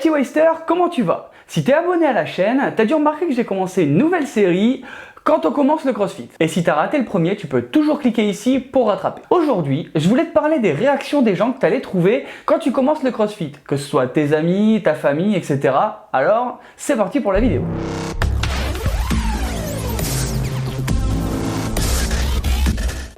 petit Waster, comment tu vas? Si t'es abonné à la chaîne, t'as dû remarquer que j'ai commencé une nouvelle série quand on commence le CrossFit. Et si t'as raté le premier, tu peux toujours cliquer ici pour rattraper. Aujourd'hui, je voulais te parler des réactions des gens que t'allais trouver quand tu commences le CrossFit, que ce soit tes amis, ta famille, etc. Alors, c'est parti pour la vidéo.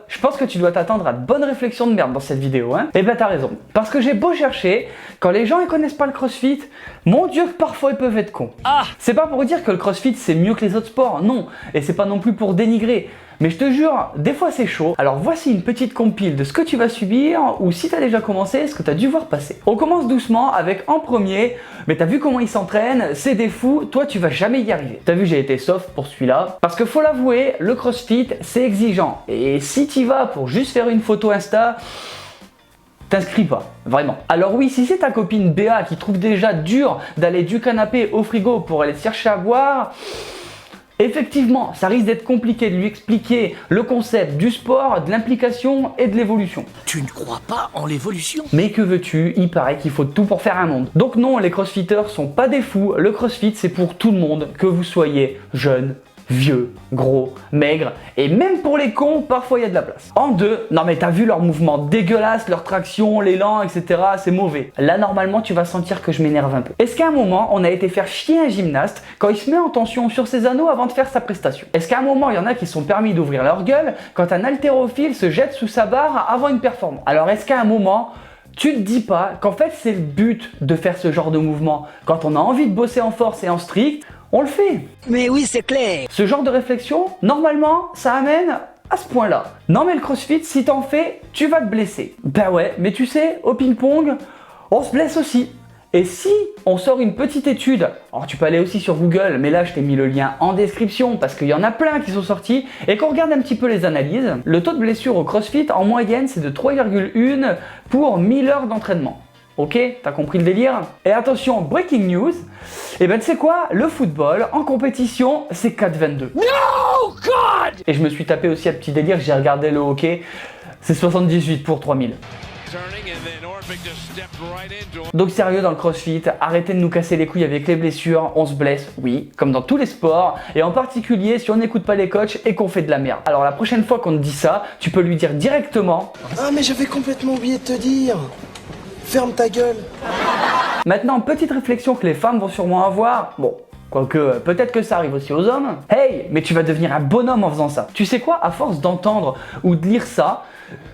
Je pense que tu dois t'attendre à de bonnes réflexions de merde dans cette vidéo, hein. Et ben t'as raison. Parce que j'ai beau chercher, quand les gens ils connaissent pas le CrossFit, mon Dieu que parfois ils peuvent être cons. Ah, c'est pas pour dire que le CrossFit c'est mieux que les autres sports, non. Et c'est pas non plus pour dénigrer. Mais je te jure, des fois c'est chaud. Alors voici une petite compile de ce que tu vas subir, ou si t'as déjà commencé, ce que t'as dû voir passer. On commence doucement avec en premier, mais t'as vu comment il s'entraîne, c'est des fous, toi tu vas jamais y arriver. T'as vu, j'ai été soft pour celui-là, parce que faut l'avouer, le CrossFit c'est exigeant. Et si t'y vas pour juste faire une photo Insta, t'inscris pas, vraiment. Alors oui, si c'est ta copine Béa qui trouve déjà dur d'aller du canapé au frigo pour aller chercher à boire, effectivement, ça risque d'être compliqué de lui expliquer le concept du sport, de l'implication et de l'évolution. Tu ne crois pas en l'évolution? Mais que veux-tu, il paraît qu'il faut tout pour faire un monde. Donc non, les crossfitters sont pas des fous, le crossfit c'est pour tout le monde, que vous soyez jeune, vieux, gros, maigre, et même pour les cons, parfois il y a de la place. En deux, non mais t'as vu leurs mouvements dégueulasses, leurs tractions, l'élan, etc. C'est mauvais. Là normalement tu vas sentir que je m'énerve un peu. Est-ce qu'à un moment on a été faire chier un gymnaste quand il se met en tension sur ses anneaux avant de faire sa prestation? Est-ce qu'à un moment il y en a qui sont permis d'ouvrir leur gueule quand un haltérophile se jette sous sa barre avant une performance? Alors est-ce qu'à un moment tu te dis pas qu'en fait c'est le but de faire ce genre de mouvement? Quand on a envie de bosser en force et en strict, on le fait. Mais oui, c'est clair. Ce genre de réflexion, normalement, ça amène à ce point-là. Non mais le CrossFit, si t'en fais, tu vas te blesser. Ben ouais, mais tu sais, au ping-pong, on se blesse aussi. Et si on sort une petite étude, alors tu peux aller aussi sur Google, mais là je t'ai mis le lien en description parce qu'il y en a plein qui sont sortis, et qu'on regarde un petit peu les analyses, le taux de blessure au CrossFit en moyenne c'est de 3,1 pour 1000 heures d'entraînement. Ok, t'as compris le délire? Et attention, breaking news, et ben tu sais quoi? Le football, en compétition, c'est 4,22. No, God! Et je me suis tapé aussi un petit délire, j'ai regardé le hockey, c'est 78 pour 3000. Donc sérieux dans le CrossFit, arrêtez de nous casser les couilles avec les blessures, on se blesse, oui, comme dans tous les sports, et en particulier si on n'écoute pas les coachs et qu'on fait de la merde. Alors la prochaine fois qu'on te dit ça, tu peux lui dire directement: ah mais j'avais complètement oublié de te dire, ferme ta gueule. Maintenant, petite réflexion que les femmes vont sûrement avoir, bon, quoique peut-être que ça arrive aussi aux hommes. Hey, mais tu vas devenir un bonhomme en faisant ça. Tu sais quoi, à force d'entendre ou de lire ça,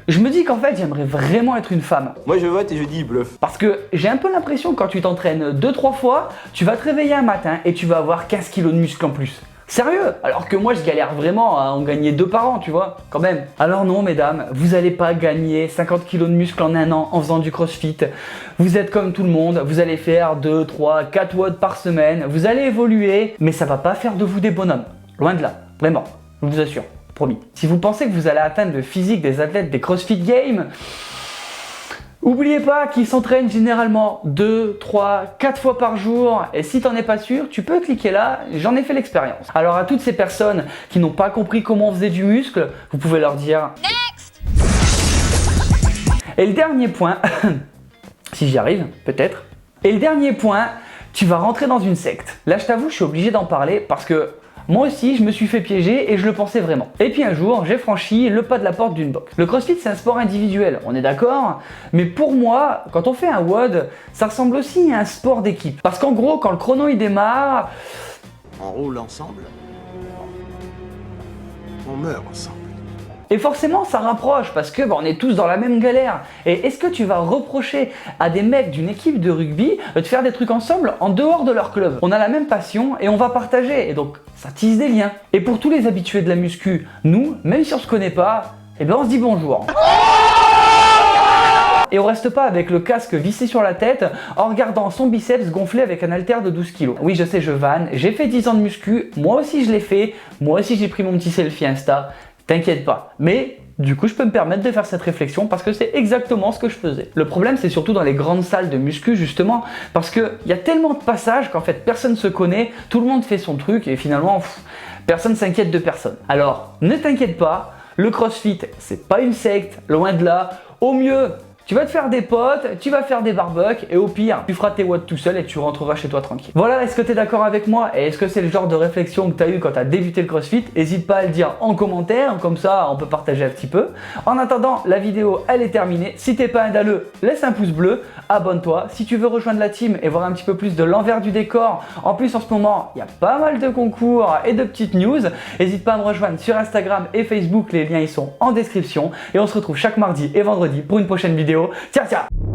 je me dis qu'en fait j'aimerais vraiment être une femme. Moi je vote et je dis bluff. Parce que j'ai un peu l'impression que quand tu t'entraînes 2-3 fois, tu vas te réveiller un matin et tu vas avoir 15 kilos de muscles en plus. Sérieux? Alors que moi je galère vraiment à en gagner 2 par an, tu vois, quand même. Alors non mesdames, vous allez pas gagner 50 kilos de muscles en un an en faisant du CrossFit. Vous êtes comme tout le monde, vous allez faire 2, 3, 4 watts par semaine, vous allez évoluer, mais ça va pas faire de vous des bonhommes. Loin de là, vraiment, je vous assure, promis. Si vous pensez que vous allez atteindre le physique des athlètes des CrossFit Games, oubliez pas qu'ils s'entraînent généralement 2, 3, 4 fois par jour, et si t'en es pas sûr, tu peux cliquer là, j'en ai fait l'expérience. Alors à toutes ces personnes qui n'ont pas compris comment on faisait du muscle, vous pouvez leur dire Next. Et le dernier point, si j'y arrive, peut-être. Et le dernier point, tu vas rentrer dans une secte. Là je t'avoue, je suis obligé d'en parler parce que moi aussi, je me suis fait piéger et je le pensais vraiment. Et puis un jour, j'ai franchi le pas de la porte d'une box. Le CrossFit, c'est un sport individuel, on est d'accord? Mais pour moi, quand on fait un WOD, ça ressemble aussi à un sport d'équipe. Parce qu'en gros, quand le chrono il démarre, On roule ensemble, on meurt ensemble. et forcément, ça rapproche parce que on est tous dans la même galère. Et est-ce que tu vas reprocher à des mecs d'une équipe de rugby de faire des trucs ensemble en dehors de leur club? On a la même passion et on va partager. Et donc, ça tisse des liens. Et pour tous les habitués de la muscu, nous, même si on se connaît pas, eh ben on se dit bonjour. Et on reste pas avec le casque vissé sur la tête en regardant son biceps gonflé avec un haltère de 12 kg. Oui, je sais, je vanne, j'ai fait 10 ans de muscu, moi aussi je l'ai fait, moi aussi j'ai pris mon petit selfie Insta. T'inquiète pas. Mais du coup, je peux me permettre de faire cette réflexion parce que c'est exactement ce que je faisais. Le problème, c'est surtout dans les grandes salles de muscu, justement, parce qu'il y a tellement de passages qu'en fait, personne se connaît, tout le monde fait son truc et finalement, personne s'inquiète de personne. Alors, ne t'inquiète pas, le CrossFit, c'est pas une secte, loin de là. Au mieux, Tu vas te faire des potes, tu vas faire des barbecues et au pire, tu feras tes watts tout seul et tu rentreras chez toi tranquille. Voilà, est-ce que tu es d'accord avec moi et est-ce que c'est le genre de réflexion que tu as eu quand tu as débuté le CrossFit? N'hésite pas à le dire en commentaire, comme ça on peut partager un petit peu. En attendant, la vidéo elle est terminée. Si t'es pas un dalleux, laisse un pouce bleu, abonne-toi. Si tu veux rejoindre la team et voir un petit peu plus de l'envers du décor, en plus en ce moment il y a pas mal de concours et de petites news, n'hésite pas à me rejoindre sur Instagram et Facebook, les liens ils sont en description et on se retrouve chaque mardi et vendredi pour une prochaine vidéo. Ciao ciao.